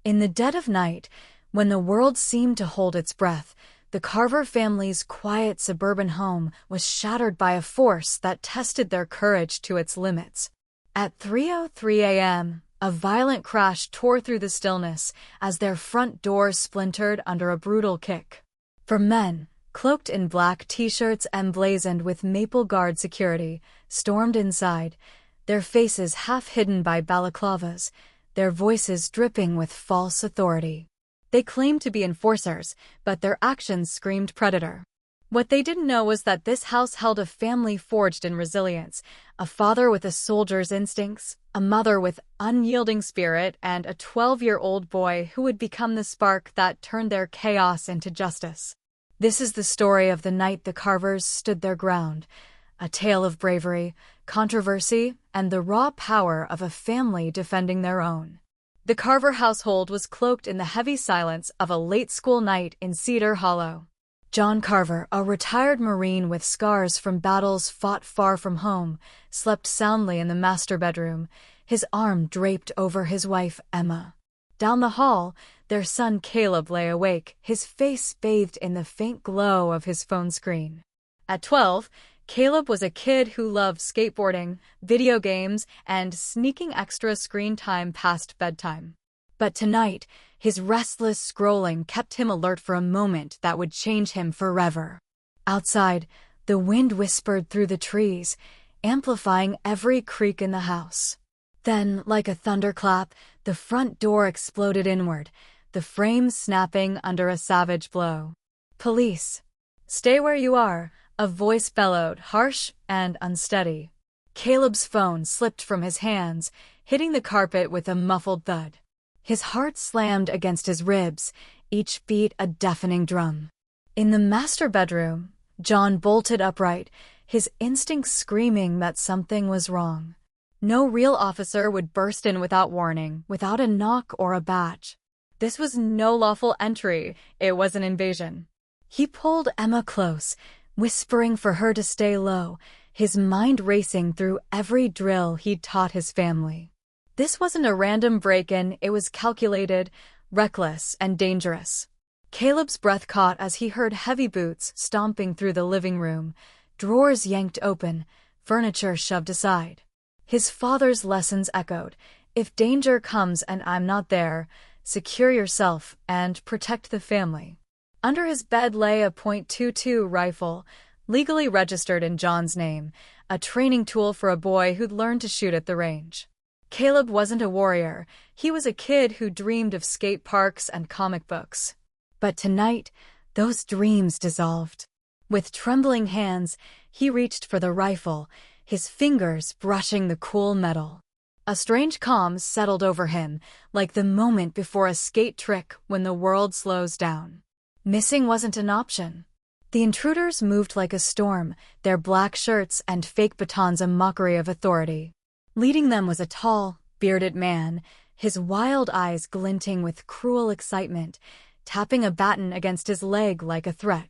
In the dead of night, when the world seemed to hold its breath, the Carver family's quiet suburban home was shattered by a force that tested their courage to its limits. At 3:03 a.m., a violent crash tore through the stillness as their front door splintered under a brutal kick. For men, cloaked in black t-shirts emblazoned with Maple Guard security, stormed inside, their faces half hidden by balaclavas, their voices dripping with false authority. They claimed to be enforcers, but their actions screamed predator. What they didn't know was that this house held a family forged in resilience, a father with a soldier's instincts, a mother with unyielding spirit, and a 12-year-old boy who would become the spark that turned their chaos into justice. This is the story of the night the Carvers stood their ground, a tale of bravery, controversy, and the raw power of a family defending their own. The Carver household was cloaked in the heavy silence of a late school night in Cedar Hollow. John Carver, a retired Marine with scars from battles fought far from home, slept soundly in the master bedroom, his arm draped over his wife, Emma. Down the hall, their son Caleb lay awake, his face bathed in the faint glow of his phone screen. At 12, Caleb was a kid who loved skateboarding, video games, and sneaking extra screen time past bedtime. But tonight, his restless scrolling kept him alert for a moment that would change him forever. Outside, the wind whispered through the trees, amplifying every creak in the house. Then, like a thunderclap, the front door exploded inward, the frame snapping under a savage blow. "Police! Stay where you are," a voice bellowed, harsh and unsteady. Caleb's phone slipped from his hands, hitting the carpet with a muffled thud. His heart slammed against his ribs, each beat a deafening drum. In the master bedroom, John bolted upright, his instincts screaming that something was wrong. No real officer would burst in without warning, without a knock or a badge. This was no lawful entry, it was an invasion. He pulled Emma close, whispering for her to stay low, his mind racing through every drill he'd taught his family. This wasn't a random break-in, it was calculated, reckless, and dangerous. Caleb's breath caught as he heard heavy boots stomping through the living room, drawers yanked open, furniture shoved aside. His father's lessons echoed, "If danger comes and I'm not there, secure yourself and protect the family." Under his bed lay a .22 rifle, legally registered in John's name, a training tool for a boy who'd learned to shoot at the range. Caleb wasn't a warrior, he was a kid who dreamed of skate parks and comic books. But tonight, those dreams dissolved. With trembling hands, he reached for the rifle, his fingers brushing the cool metal. A strange calm settled over him, like the moment before a skate trick when the world slows down. Missing wasn't an option. The intruders moved like a storm, their black shirts and fake batons a mockery of authority. Leading them was a tall, bearded man, his wild eyes glinting with cruel excitement, tapping a baton against his leg like a threat.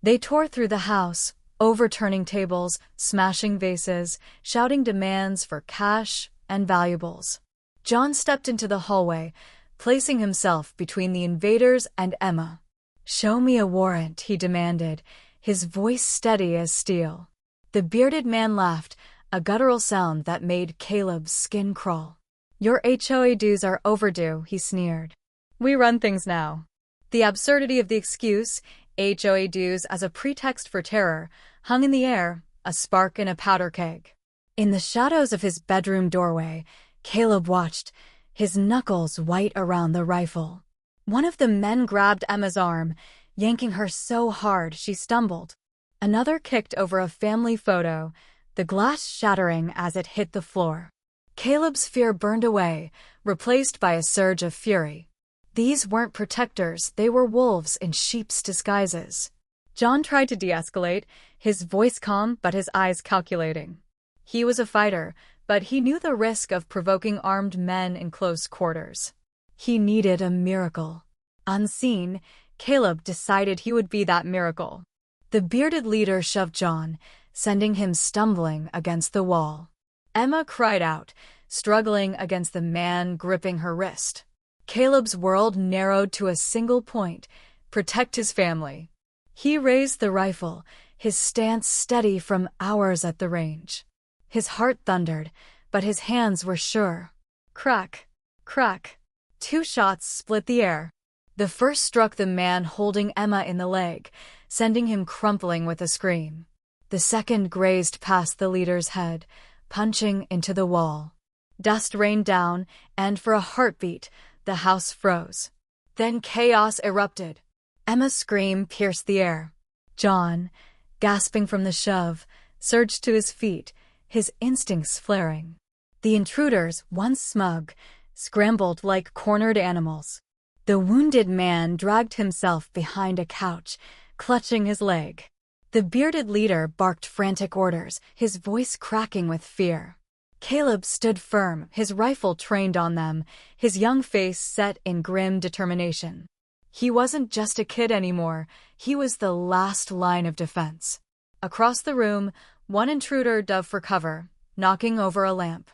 They tore through the house, overturning tables, smashing vases, shouting demands for cash and valuables. John stepped into the hallway, placing himself between the invaders and Emma. "Show me a warrant," he demanded, his voice steady as steel. The bearded man laughed, a guttural sound that made Caleb's skin crawl. "Your HOA dues are overdue," he sneered. "We run things now." The absurdity of the excuse, HOA dues as a pretext for terror, hung in the air, a spark in a powder keg. In the shadows of his bedroom doorway, Caleb watched, his knuckles white around the rifle. One of the men grabbed Emma's arm, yanking her so hard she stumbled. Another kicked over a family photo, the glass shattering as it hit the floor. Caleb's fear burned away, replaced by a surge of fury. These weren't protectors, they were wolves in sheep's disguises. John tried to de-escalate, his voice calm but his eyes calculating. He was a fighter, but he knew the risk of provoking armed men in close quarters. He needed a miracle. Unseen, Caleb decided he would be that miracle. The bearded leader shoved John, sending him stumbling against the wall. Emma cried out, struggling against the man gripping her wrist. Caleb's world narrowed to a single point: protect his family. He raised the rifle, his stance steady from hours at the range. His heart thundered, but his hands were sure. Crack! Crack! 2 shots split the air. The first struck the man holding Emma in the leg, sending him crumpling with a scream. The second grazed past the leader's head, punching into the wall. Dust rained down, and for a heartbeat, the house froze. Then chaos erupted. Emma's scream pierced the air. John, gasping from the shove, surged to his feet, his instincts flaring. The intruders, once smug, scrambled like cornered animals. The wounded man dragged himself behind a couch, clutching his leg. The bearded leader barked frantic orders, his voice cracking with fear. Caleb stood firm, his rifle trained on them, his young face set in grim determination. He wasn't just a kid anymore, he was the last line of defense. Across the room, one intruder dove for cover, knocking over a lamp.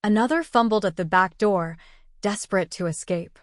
Another fumbled at the back door, desperate to escape.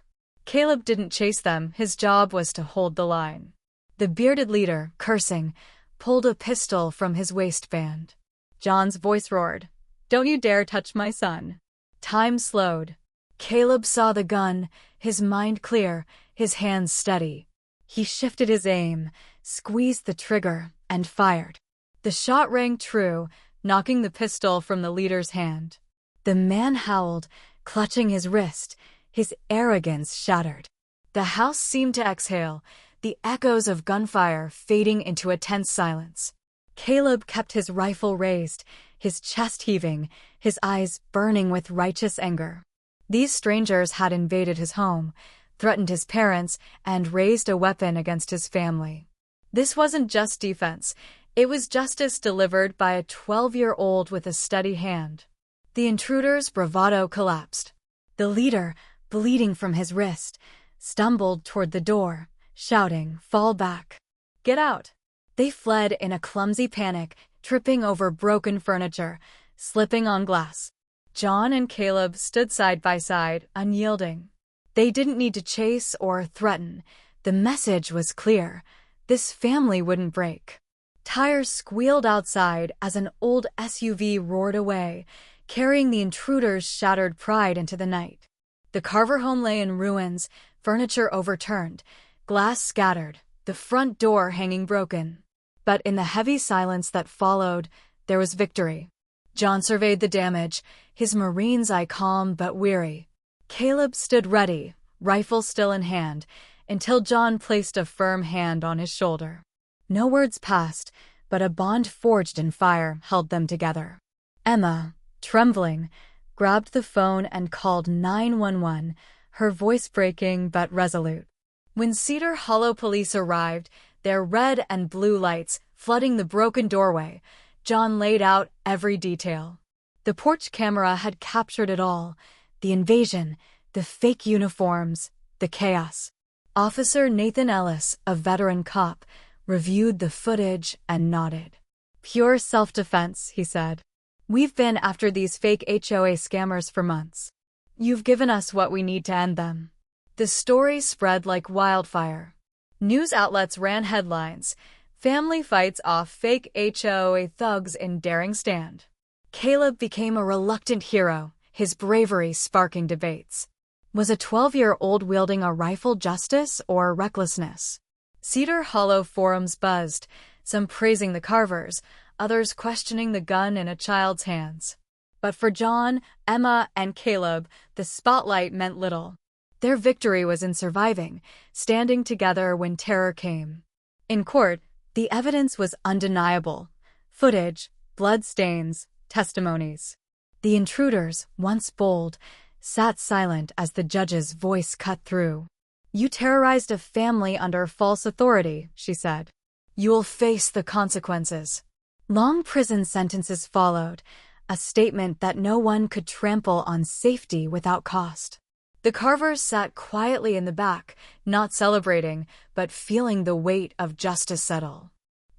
Caleb didn't chase them, his job was to hold the line. The bearded leader, cursing, pulled a pistol from his waistband. John's voice roared, "Don't you dare touch my son." Time slowed. Caleb saw the gun, his mind clear, his hands steady. He shifted his aim, squeezed the trigger, and fired. The shot rang true, knocking the pistol from the leader's hand. The man howled, clutching his wrist, his arrogance shattered. The house seemed to exhale, the echoes of gunfire fading into a tense silence. Caleb kept his rifle raised, his chest heaving, his eyes burning with righteous anger. These strangers had invaded his home, threatened his parents, and raised a weapon against his family. This wasn't just defense, it was justice delivered by a 12-year-old with a steady hand. The intruder's bravado collapsed. The leader, bleeding from his wrist, stumbled toward the door, shouting, "Fall back! Get out!" They fled in a clumsy panic, tripping over broken furniture, slipping on glass. John and Caleb stood side by side, unyielding. They didn't need to chase or threaten. The message was clear. This family wouldn't break. Tires squealed outside as an old SUV roared away, carrying the intruder's shattered pride into the night. The Carver home lay in ruins, furniture overturned, glass scattered, the front door hanging broken. But in the heavy silence that followed, there was victory. John surveyed the damage, his Marine's eye calm but weary. Caleb stood ready, rifle still in hand, until John placed a firm hand on his shoulder. No words passed, but a bond forged in fire held them together. Emma, trembling, grabbed the phone and called 911, her voice breaking but resolute. When Cedar Hollow police arrived, their red and blue lights flooding the broken doorway, John laid out every detail. The porch camera had captured it all: the invasion, the fake uniforms, the chaos. Officer Nathan Ellis, a veteran cop, reviewed the footage and nodded. "Pure self-defense," he said. "We've been after these fake HOA scammers for months. You've given us what we need to end them." The story spread like wildfire. News outlets ran headlines: "Family fights off fake HOA thugs in daring stand." Caleb became a reluctant hero, his bravery sparking debates. Was a 12-year-old wielding a rifle justice or recklessness? Cedar Hollow forums buzzed, some praising the Carvers, others questioning the gun in a child's hands. But for John, Emma, and Caleb, the spotlight meant little. Their victory was in surviving, standing together when terror came. In court, the evidence was undeniable: footage, blood stains, testimonies. The intruders, once bold, sat silent as the judge's voice cut through. "You terrorized a family under false authority," she said. "You'll face the consequences." Long prison sentences followed, a statement that no one could trample on safety without cost. The Carvers sat quietly in the back, not celebrating, but feeling the weight of justice settle.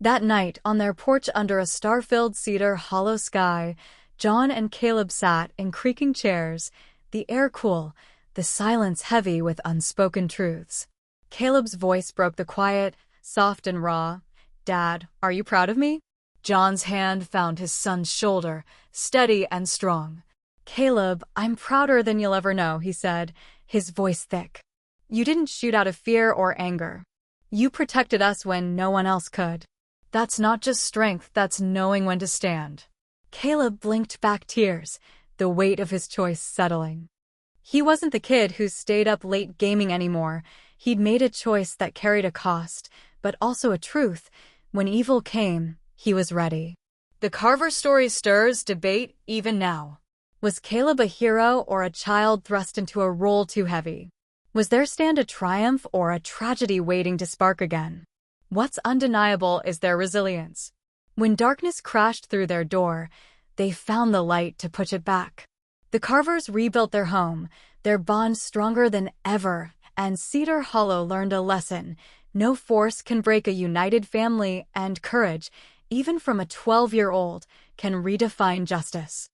That night, on their porch under a star-filled Cedar Hollow sky, John and Caleb sat in creaking chairs, the air cool, the silence heavy with unspoken truths. Caleb's voice broke the quiet, soft and raw. "Dad, are you proud of me?" John's hand found his son's shoulder, steady and strong. "Caleb, I'm prouder than you'll ever know," he said, his voice thick. "You didn't shoot out of fear or anger. You protected us when no one else could. That's not just strength, that's knowing when to stand." Caleb blinked back tears, the weight of his choice settling. He wasn't the kid who stayed up late gaming anymore. He'd made a choice that carried a cost, but also a truth. When evil came, he was ready. The Carver story stirs debate even now. Was Caleb a hero or a child thrust into a role too heavy? Was their stand a triumph or a tragedy waiting to spark again? What's undeniable is their resilience. When darkness crashed through their door, they found the light to push it back. The Carvers rebuilt their home, their bond stronger than ever, and Cedar Hollow learned a lesson. No force can break a united family, and courage, even from a 12-year-old, can redefine justice.